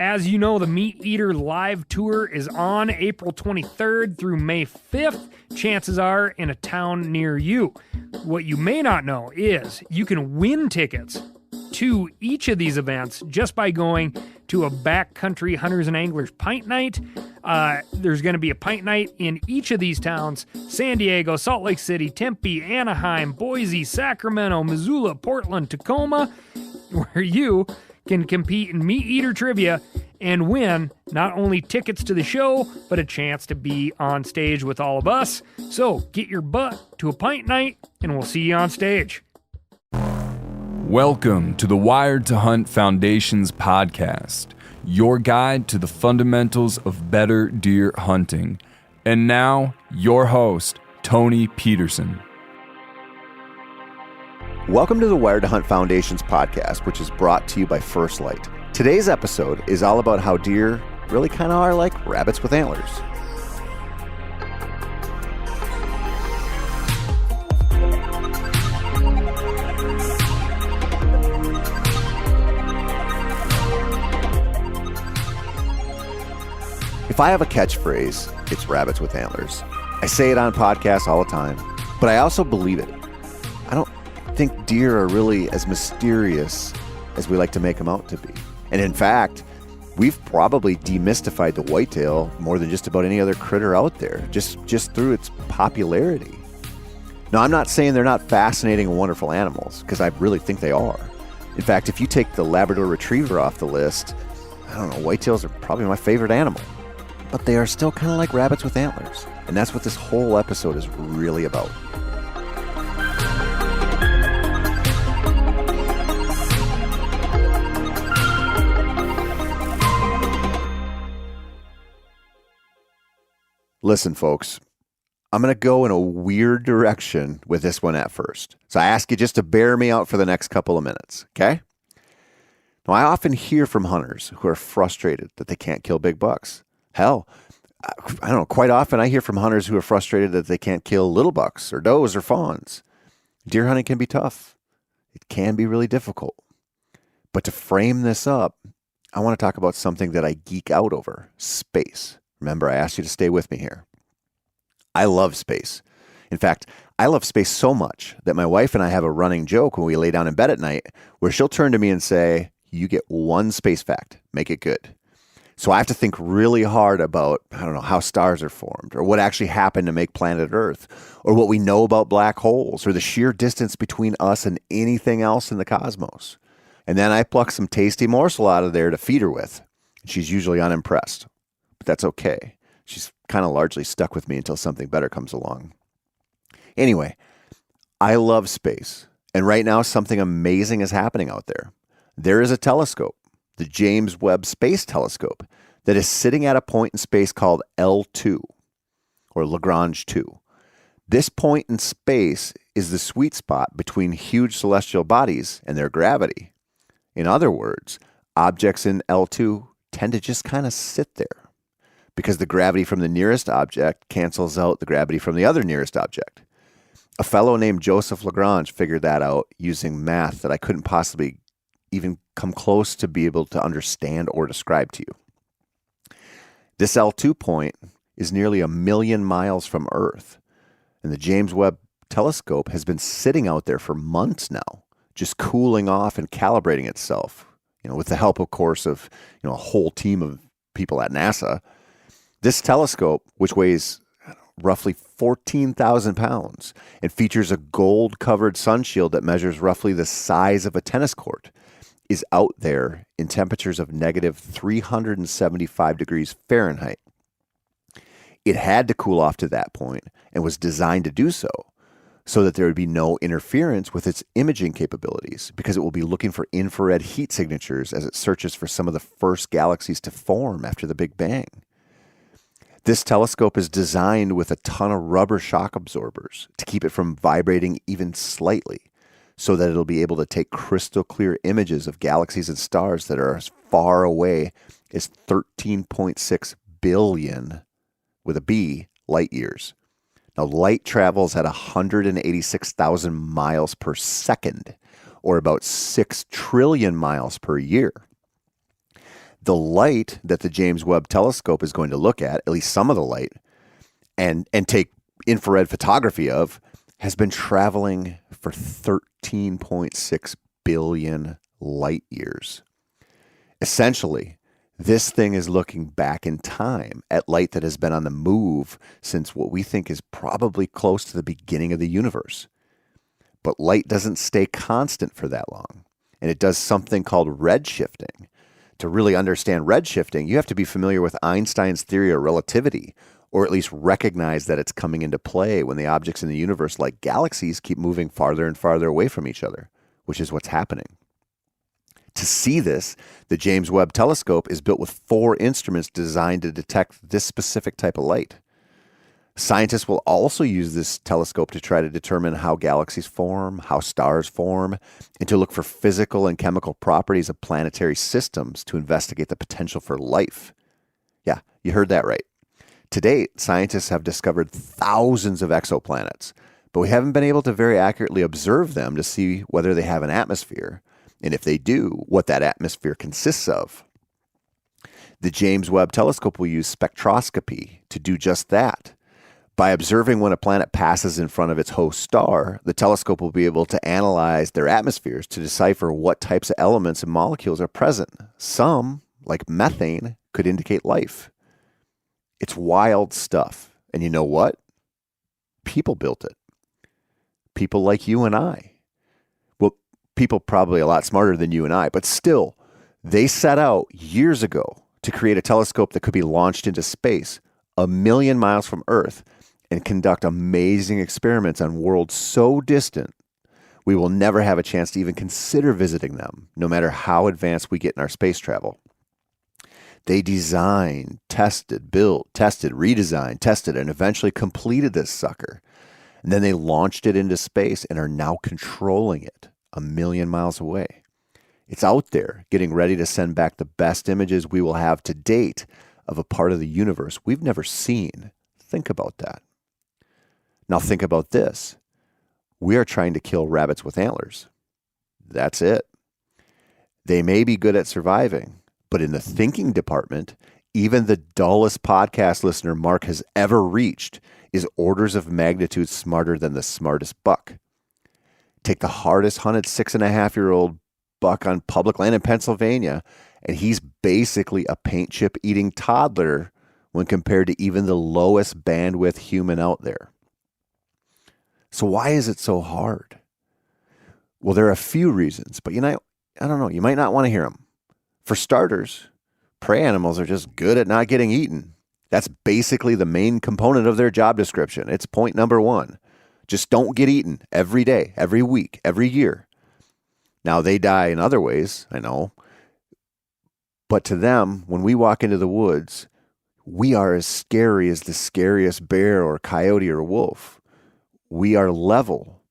As you know, the Meat Eater live tour is on April 23rd through May 5th. Chances are in a town near you. What you may not know is you can win tickets to each of these events just by going to a backcountry hunters and anglers pint night. There's going to be a pint night in each of these towns: San Diego, Salt Lake City, Tempe, Anaheim, Boise, Sacramento, Missoula, Portland, Tacoma, where you can compete in Meat Eater trivia and win not only tickets to the show, but a chance to be on stage with all of us. So get your butt to a pint night and we'll see you on stage. Welcome to the Wired to Hunt Foundation's podcast, your guide to the fundamentals of better deer hunting. And now, your host, Tony Peterson. Welcome to the Wired to Hunt Foundation's podcast, which is brought to you by First Light. Today's episode is all about how deer really kind of are like rabbits with antlers. If I have a catchphrase, it's rabbits with antlers. I say it on podcasts all the time, but I also believe it. I don't think deer are really as mysterious as we like to make them out to be. And in fact, we've probably demystified the whitetail more than just about any other critter out there, just through its popularity. Now, I'm not saying they're not fascinating and wonderful animals, because I really think they are. In fact, if you take the Labrador Retriever off the list, I don't know, whitetails are probably my favorite animal. But they are still kind of like rabbits with antlers. And that's what this whole episode is really about. Listen, folks, I'm going to go in a weird direction with this one at first. So I ask you just to bear me out for the next couple of minutes, okay? Now, I often hear from hunters who are frustrated that they can't kill big bucks. Hell, I don't know, quite often I hear from hunters who are frustrated that they can't kill little bucks or does or fawns. Deer hunting can be tough. It can be really difficult. But to frame this up, I want to talk about something that I geek out over: space. Remember, I asked you to stay with me here. I love space. In fact, I love space so much that my wife and I have a running joke when we lay down in bed at night where she'll turn to me and say, "You get one space fact, make it good." So I have to think really hard about, how stars are formed, or what actually happened to make planet Earth, or what we know about black holes, or the sheer distance between us and anything else in the cosmos. And then I pluck some tasty morsel out of there to feed her with. She's usually unimpressed, but that's okay. She's kind of largely stuck with me until something better comes along. Anyway, I love space. And right now, something amazing is happening out there. There is a telescope, the James Webb Space Telescope, that is sitting at a point in space called L2, or Lagrange 2. This point in space is the sweet spot between huge celestial bodies and their gravity. In other words, objects in L2 tend to just kind of sit there, because the gravity from the nearest object cancels out the gravity from the other nearest object. A fellow named Joseph Lagrange figured that out using math that I couldn't possibly even come close to be able to understand or describe to you. This L2 point is nearly 1 million miles from Earth, and the James Webb Telescope has been sitting out there for months now, just cooling off and calibrating itself, with the help, of course, of a whole team of people at NASA. This telescope, which weighs roughly 14,000 pounds and features a gold-covered sunshield that measures roughly the size of a tennis court, is out there in temperatures of negative 375 degrees Fahrenheit. It had to cool off to that point and was designed to do so that there would be no interference with its imaging capabilities, because it will be looking for infrared heat signatures as it searches for some of the first galaxies to form after the Big Bang. This telescope is designed with a ton of rubber shock absorbers to keep it from vibrating even slightly, so that it'll be able to take crystal clear images of galaxies and stars that are as far away as 13.6 billion, with a B, light years. Now, light travels at 186,000 miles per second, or about 6 trillion miles per year. The light that the James Webb Telescope is going to look at least some of the light, and take infrared photography of, has been traveling for 13.6 billion light years. Essentially, this thing is looking back in time at light that has been on the move since what we think is probably close to the beginning of the universe. But light doesn't stay constant for that long, and it does something called redshifting. To really understand redshifting, you have to be familiar with Einstein's theory of relativity, or at least recognize that it's coming into play when the objects in the universe, like galaxies, keep moving farther and farther away from each other, which is what's happening. To see this, the James Webb Telescope is built with 4 instruments designed to detect this specific type of light. Scientists will also use this telescope to try to determine how galaxies form, how stars form, and to look for physical and chemical properties of planetary systems to investigate the potential for life. Yeah, you heard that right. To date, scientists have discovered thousands of exoplanets, but we haven't been able to very accurately observe them to see whether they have an atmosphere, and if they do, what that atmosphere consists of. The James Webb Telescope will use spectroscopy to do just that. By observing when a planet passes in front of its host star, the telescope will be able to analyze their atmospheres to decipher what types of elements and molecules are present. Some, like methane, could indicate life. It's wild stuff. And you know what? People built it. People like you and I. Well, people probably a lot smarter than you and I, but still, they set out years ago to create a telescope that could be launched into space 1 million miles from Earth and conduct amazing experiments on worlds so distant we will never have a chance to even consider visiting them, no matter how advanced we get in our space travel. They designed, tested, built, tested, redesigned, tested, and eventually completed this sucker. And then they launched it into space and are now controlling it 1 million miles away. It's out there, getting ready to send back the best images we will have to date of a part of the universe we've never seen. Think about that. Now think about this. We are trying to kill rabbits with antlers. That's it. They may be good at surviving, but in the thinking department, even the dullest podcast listener Mark has ever reached is orders of magnitude smarter than the smartest buck. Take the hardest hunted 6.5-year-old buck on public land in Pennsylvania, and he's basically a paint chip eating toddler when compared to even the lowest bandwidth human out there. So why is it so hard? Well, there are a few reasons, but I don't know, you might not want to hear them. For starters, prey animals are just good at not getting eaten. That's basically the main component of their job description. It's point number 1. Just don't get eaten every day, every week, every year. Now, they die in other ways, I know. But to them, when we walk into the woods, we are as scary as the scariest bear or coyote or wolf. We are level,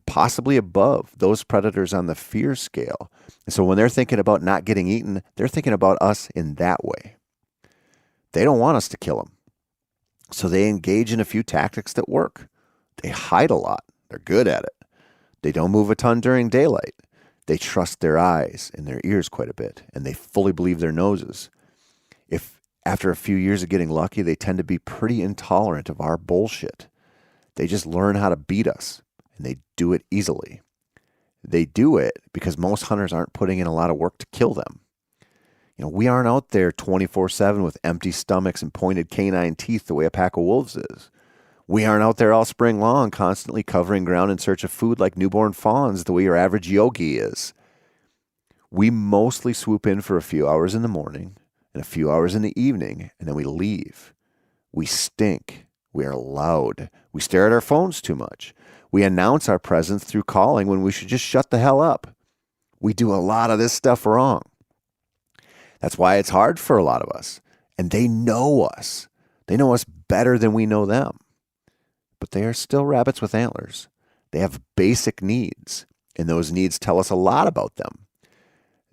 possibly above those predators on the fear scale. And so when they're thinking about not getting eaten, they're thinking about us in that way. They don't want us to kill them. So they engage in a few tactics that work. They hide a lot. They're good at it. They don't move a ton during daylight. They trust their eyes and their ears quite a bit, and they fully believe their noses. If after a few years of getting lucky, they tend to be pretty intolerant of our bullshit. They just learn how to beat us, and they do it easily. They do it because most hunters aren't putting in a lot of work to kill them. We aren't out there 24/7 with empty stomachs and pointed canine teeth the way a pack of wolves is. We aren't out there all spring long constantly covering ground in search of food like newborn fawns the way your average yogi is. We mostly swoop in for a few hours in the morning and a few hours in the evening, and then we leave. We stink. We are loud. We stare at our phones too much. We announce our presence through calling when we should just shut the hell up. We do a lot of this stuff wrong. That's why it's hard for a lot of us. And they know us. They know us better than we know them. But they are still rabbits with antlers. They have basic needs, and those needs tell us a lot about them.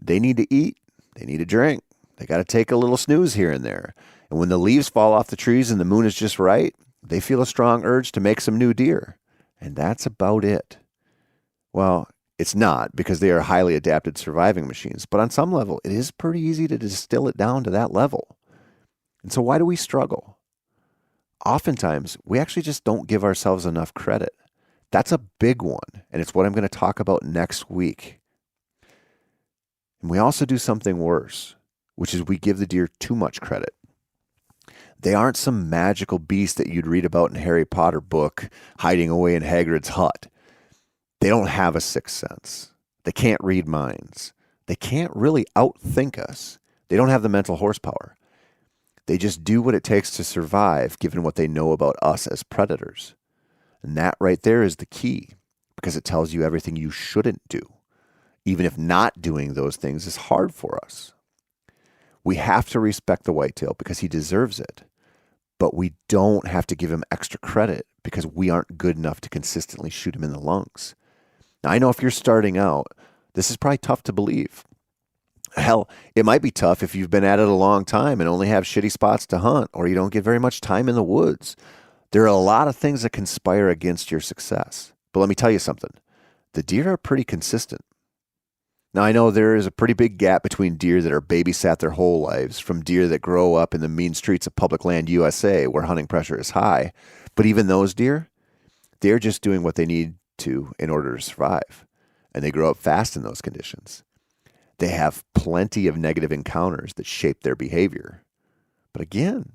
They need to eat. They need to drink. They got to take a little snooze here and there. And when the leaves fall off the trees and the moon is just right, they feel a strong urge to make some new deer. And that's about it. Well, It's not, because they are highly adapted surviving machines. But on some level, it is pretty easy to distill it down to that level. And so why do we struggle? Oftentimes, we actually just don't give ourselves enough credit. That's a big one, and it's what I'm going to talk about next week. And we also do something worse, which is we give the deer too much credit. They aren't some magical beast that you'd read about in Harry Potter book hiding away in Hagrid's hut. They don't have a sixth sense. They can't read minds. They can't really outthink us. They don't have the mental horsepower. They just do what it takes to survive given what they know about us as predators. And that right there is the key, because it tells you everything you shouldn't do, even if not doing those things is hard for us. We have to respect the whitetail because he deserves it, but we don't have to give him extra credit because we aren't good enough to consistently shoot him in the lungs. Now, I know if you're starting out, this is probably tough to believe. Hell, it might be tough if you've been at it a long time and only have shitty spots to hunt, or you don't get very much time in the woods. There are a lot of things that conspire against your success. But let me tell you something. The deer are pretty consistent. Now, I know there is a pretty big gap between deer that are babysat their whole lives from deer that grow up in the mean streets of public land USA where hunting pressure is high. But even those deer, they're just doing what they need to in order to survive. And they grow up fast in those conditions. They have plenty of negative encounters that shape their behavior. But again,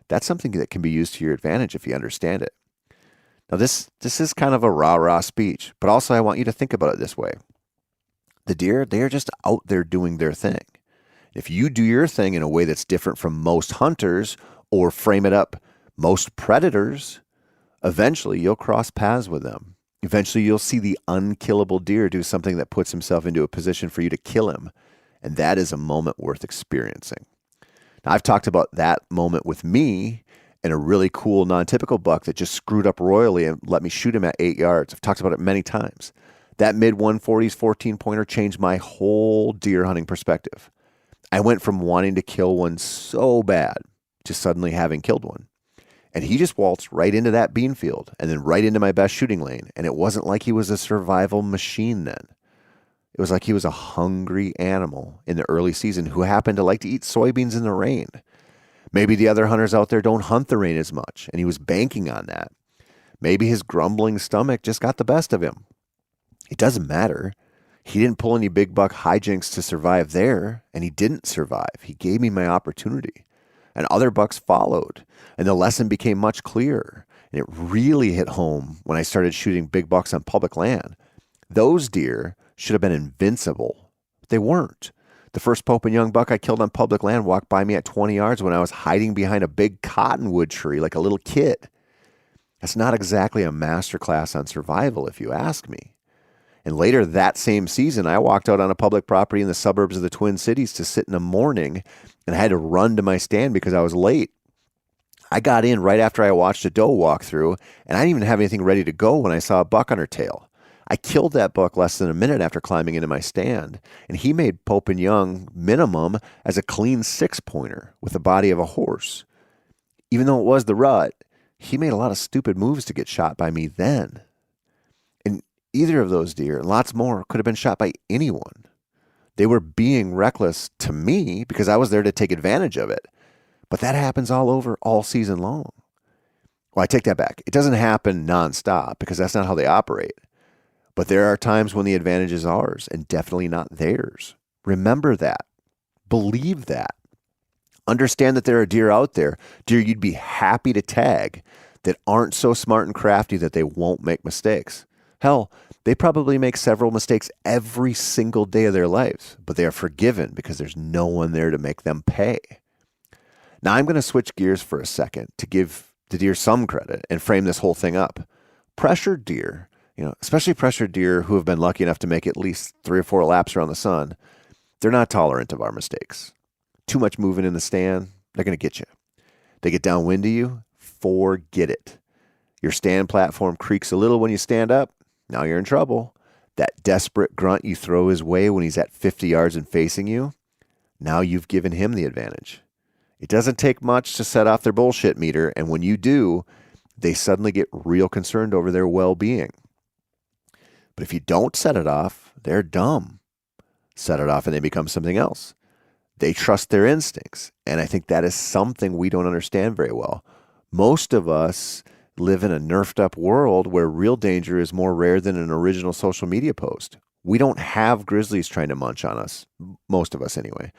that's something that can be used to your advantage if you understand it. Now, this is kind of a rah-rah speech, but also I want you to think about it this way. The deer, they are just out there doing their thing. If you do your thing in a way that's different from most hunters, or frame it up, most predators, eventually you'll cross paths with them. Eventually you'll see the unkillable deer do something that puts himself into a position for you to kill him. And that is a moment worth experiencing. Now, I've talked about that moment with me and a really cool non-typical buck that just screwed up royally and let me shoot him at 8 yards. I've talked about it many times. That mid-140s 14-pointer changed my whole deer hunting perspective. I went from wanting to kill one so bad to suddenly having killed one. And he just waltzed right into that bean field and then right into my best shooting lane. And it wasn't like he was a survival machine then. It was like he was a hungry animal in the early season who happened to like to eat soybeans in the rain. Maybe the other hunters out there don't hunt the rain as much, and he was banking on that. Maybe his grumbling stomach just got the best of him. It doesn't matter. He didn't pull any big buck hijinks to survive there, and he didn't survive. He gave me my opportunity. And other bucks followed, and the lesson became much clearer. And it really hit home when I started shooting big bucks on public land. Those deer should have been invincible. They weren't. The first Pope and Young buck I killed on public land walked by me at 20 yards when I was hiding behind a big cottonwood tree like a little kid. That's not exactly a masterclass on survival, if you ask me. And later that same season, I walked out on a public property in the suburbs of the Twin Cities to sit in the morning, and I had to run to my stand because I was late. I got in right after I watched a doe walk through, and I didn't even have anything ready to go when I saw a buck on her tail. I killed that buck less than a minute after climbing into my stand, and he made Pope and Young minimum as a clean 6-pointer with the body of a horse. Even though it was the rut, he made a lot of stupid moves to get shot by me then. And either of those deer, and lots more, could have been shot by anyone. They were being reckless to me because I was there to take advantage of it. But that happens all over all season long. Well, I take that back. It doesn't happen nonstop because that's not how they operate. But there are times when the advantage is ours and definitely not theirs. Remember that. Believe that. Understand that there are deer out there, deer you'd be happy to tag, that aren't so smart and crafty that they won't make mistakes. Hell, they probably make several mistakes every single day of their lives, but they are forgiven because there's no one there to make them pay. Now I'm going to switch gears for a second to give the deer some credit and frame this whole thing up. Pressured deer, especially pressured deer who have been lucky enough to make at least 3 or 4 laps around the sun, they're not tolerant of our mistakes. Too much moving in the stand, they're going to get you. They get downwind of you, forget it. Your stand platform creaks a little when you stand up, now you're in trouble. That desperate grunt you throw his way when he's at 50 yards and facing you, now you've given him the advantage. It doesn't take much to set off their bullshit meter, and when you do, they suddenly get real concerned over their well-being. But if you don't set it off, they're dumb. Set it off and they become something else. They trust their instincts. And I think that is something we don't understand very well. Most of us live in a nerfed up world where real danger is more rare than an original social media post. We don't have grizzlies trying to munch on us, most of us anyway,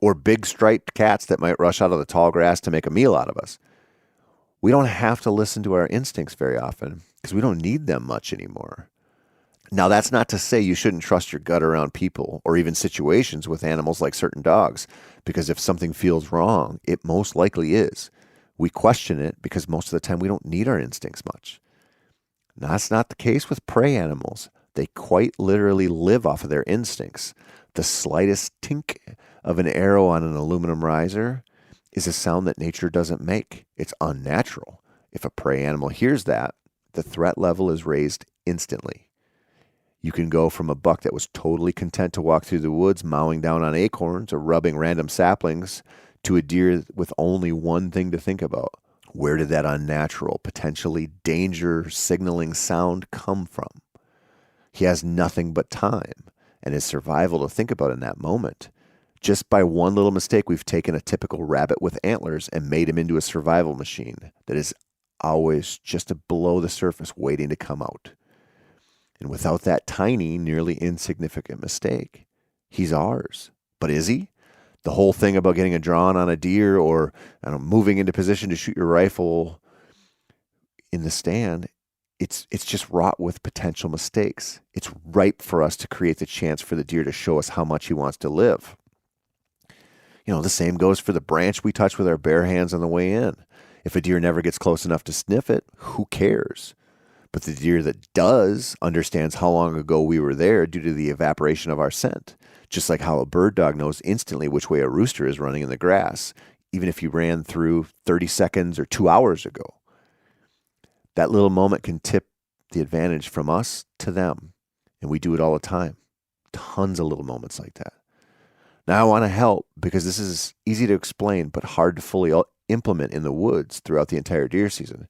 or big striped cats that might rush out of the tall grass to make a meal out of us. We don't have to listen to our instincts very often because we don't need them much anymore. Now, that's not to say you shouldn't trust your gut around people or even situations with animals like certain dogs, because if something feels wrong, it most likely is. We question it because most of the time we don't need our instincts much. Now, that's not the case with prey animals. They quite literally live off of their instincts. The slightest tink of an arrow on an aluminum riser is a sound that nature doesn't make. It's unnatural. If a prey animal hears that, the threat level is raised instantly. You can go from a buck that was totally content to walk through the woods, mowing down on acorns or rubbing random saplings, to a deer with only one thing to think about. Where did that unnatural, potentially danger signaling sound come from? He has nothing but time and his survival to think about in that moment. Just by one little mistake, we've taken a typical rabbit with antlers and made him into a survival machine that is always just below the surface waiting to come out. And without that tiny, nearly insignificant mistake, he's ours. But is he? The whole thing about getting a draw on a deer or moving into position to shoot your rifle in the stand, it's just wrought with potential mistakes. It's ripe for us to create the chance for the deer to show us how much he wants to live. The same goes for the branch we touch with our bare hands on the way in. If a deer never gets close enough to sniff it, who cares? But the deer that does understands how long ago we were there due to the evaporation of our scent. Just like how a bird dog knows instantly which way a rooster is running in the grass, even if he ran through 30 seconds or 2 hours ago. That little moment can tip the advantage from us to them. And we do it all the time. Tons of little moments like that. Now I want to help because this is easy to explain but hard to fully implement in the woods throughout the entire deer season.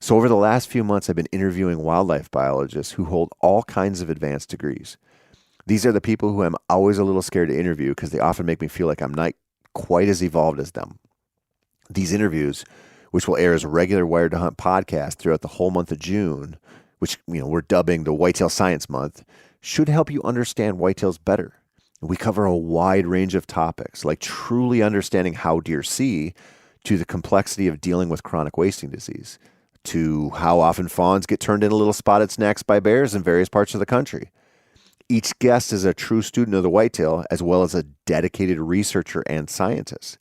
So over the last few months, I've been interviewing wildlife biologists who hold all kinds of advanced degrees. These are the people who I'm always a little scared to interview because they often make me feel like I'm not quite as evolved as them. These interviews, which will air as a regular Wired to Hunt podcast throughout the whole month of June, which we're dubbing the Whitetail Science Month, should help you understand whitetails better. We cover a wide range of topics, like truly understanding how deer see, to the complexity of dealing with chronic wasting disease, to how often fawns get turned into little spotted snacks by bears in various parts of the country. Each guest is a true student of the whitetail, as well as a dedicated researcher and scientist.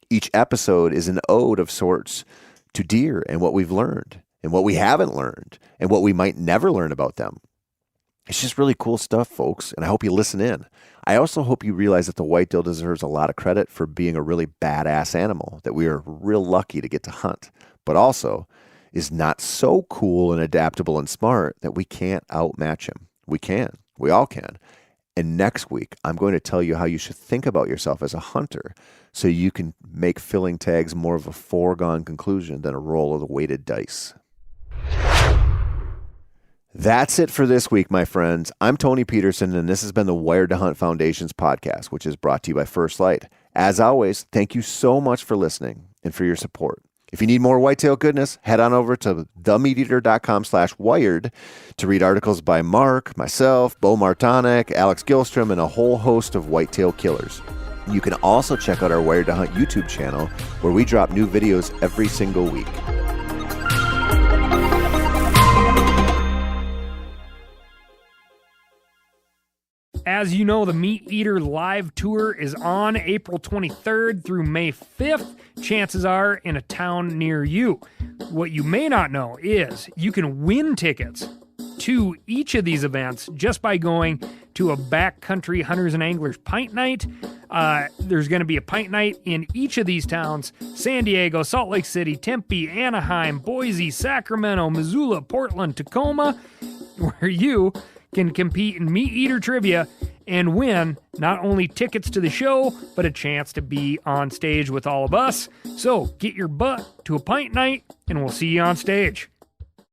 Each episode is an ode of sorts to deer and what we've learned, and what we haven't learned, and what we might never learn about them. It's just really cool stuff, folks, and I hope you listen in. I also hope you realize that the whitetail deserves a lot of credit for being a really badass animal that we are real lucky to get to hunt, but also is not so cool and adaptable and smart that we can't outmatch him. We can. We all can. And next week, I'm going to tell you how you should think about yourself as a hunter so you can make filling tags more of a foregone conclusion than a roll of the weighted dice. That's it for this week, my friends. I'm Tony Peterson, and this has been the Wired to Hunt Foundation's podcast, which is brought to you by First Light. As always, thank you so much for listening and for your support. If you need more whitetail goodness, head on over to themeateater.com/wired to read articles by Mark, myself, Bo Martonik, Alex Gilstrom, and a whole host of whitetail killers. You can also check out our Wired to Hunt YouTube channel, where we drop new videos every single week. As you know, the Meat Eater live tour is on April 23rd through May 5th. Chances are in a town near you. What you may not know is you can win tickets to each of these events just by going to a backcountry hunters and anglers pint night. There's going to be a pint night in each of these towns: San Diego, Salt Lake City, Tempe, Anaheim, Boise, Sacramento, Missoula, Portland, Tacoma, where you can compete in Meat Eater trivia and win not only tickets to the show, but a chance to be on stage with all of us. So get your butt to a pint night, and we'll see you on stage.